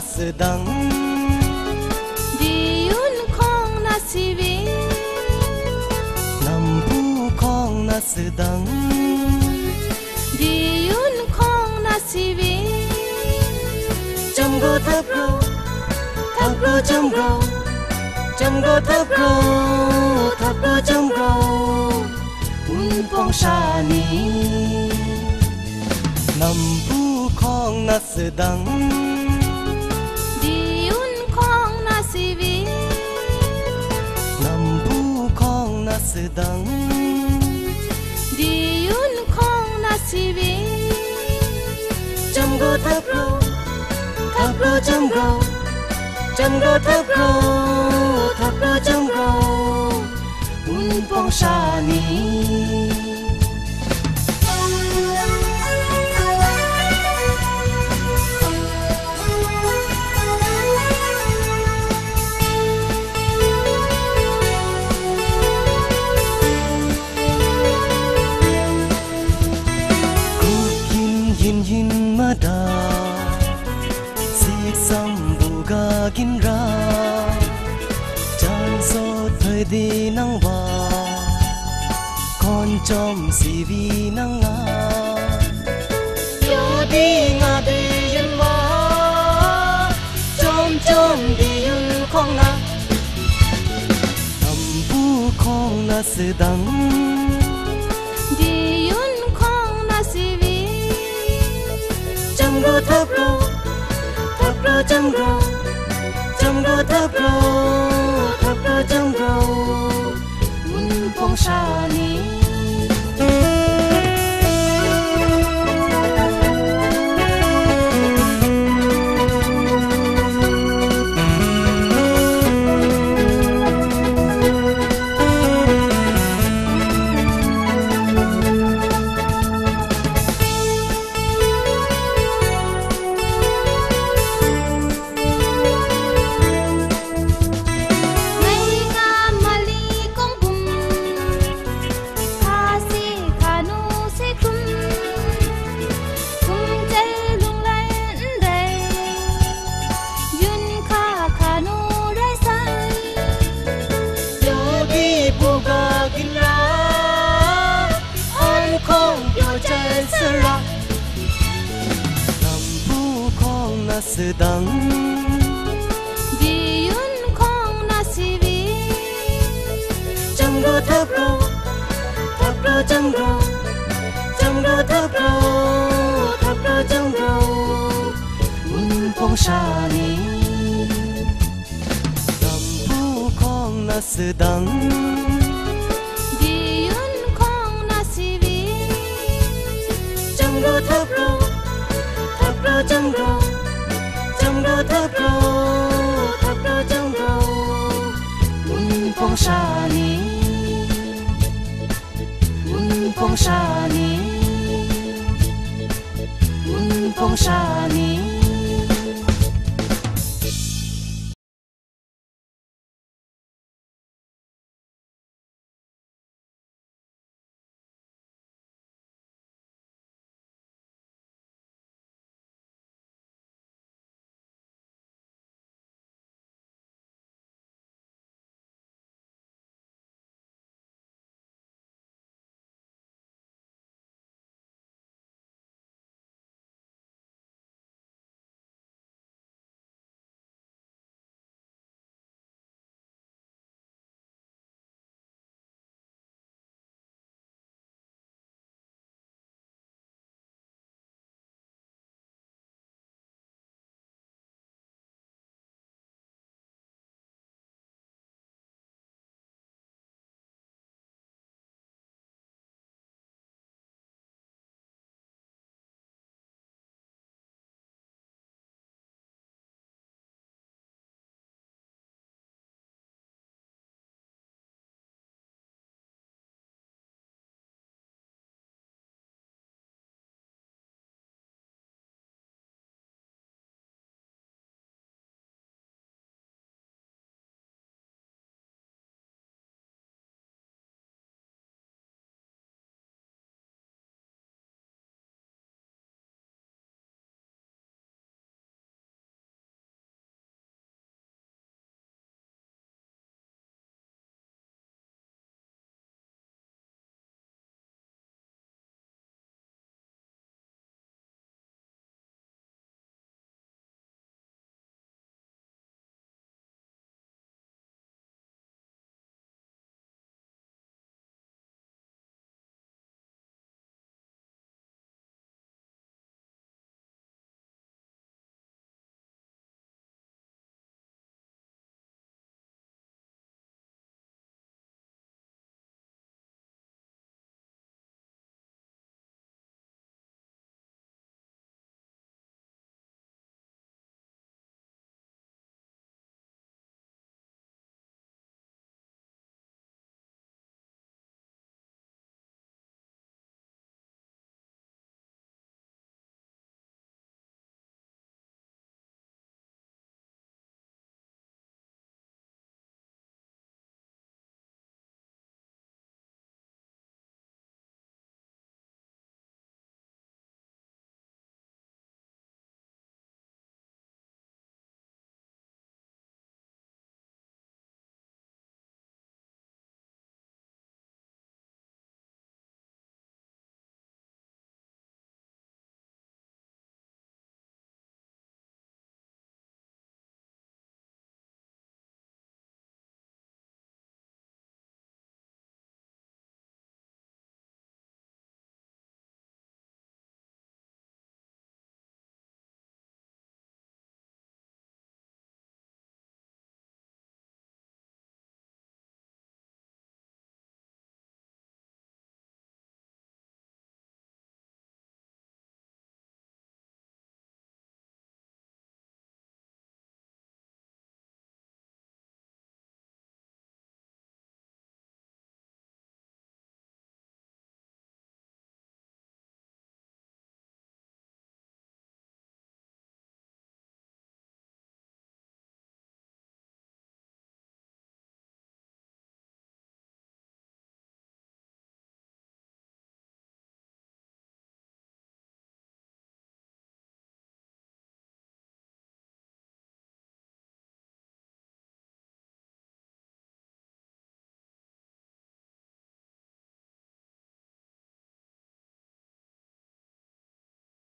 sedang Diyun kong nasibing Nampu kong na sedang Diyun kong nasibing Jamgo thapro jamgo Jamgo thapro jamgo Unpong shani Nampu kong na sedang Diyun kong nasibing Nampu kong na sedang Diyun kong nasibing Jamgo thapro jamgo Jamgo thapro jamgo Unpong shani yin mada sik sam buga kin ra chan so thoi di nang ba con chom si vi nang nga yo di nga de yin ma chom di yun khong na nam bu khong na sedang Diyun kong nasibing Jamgo thapro jamgo Jamgo thapro jamgo Unpong shani sedang Diyun kong nasibing Jamgo thapro jamgo Jamgo thapro jamgo Unpong shani Nampu kong na sedang Diyun kong nasibing Jamgo thapro jamgo Jamgo thapro jamgo Unpong shani Unpong shani Unpong shani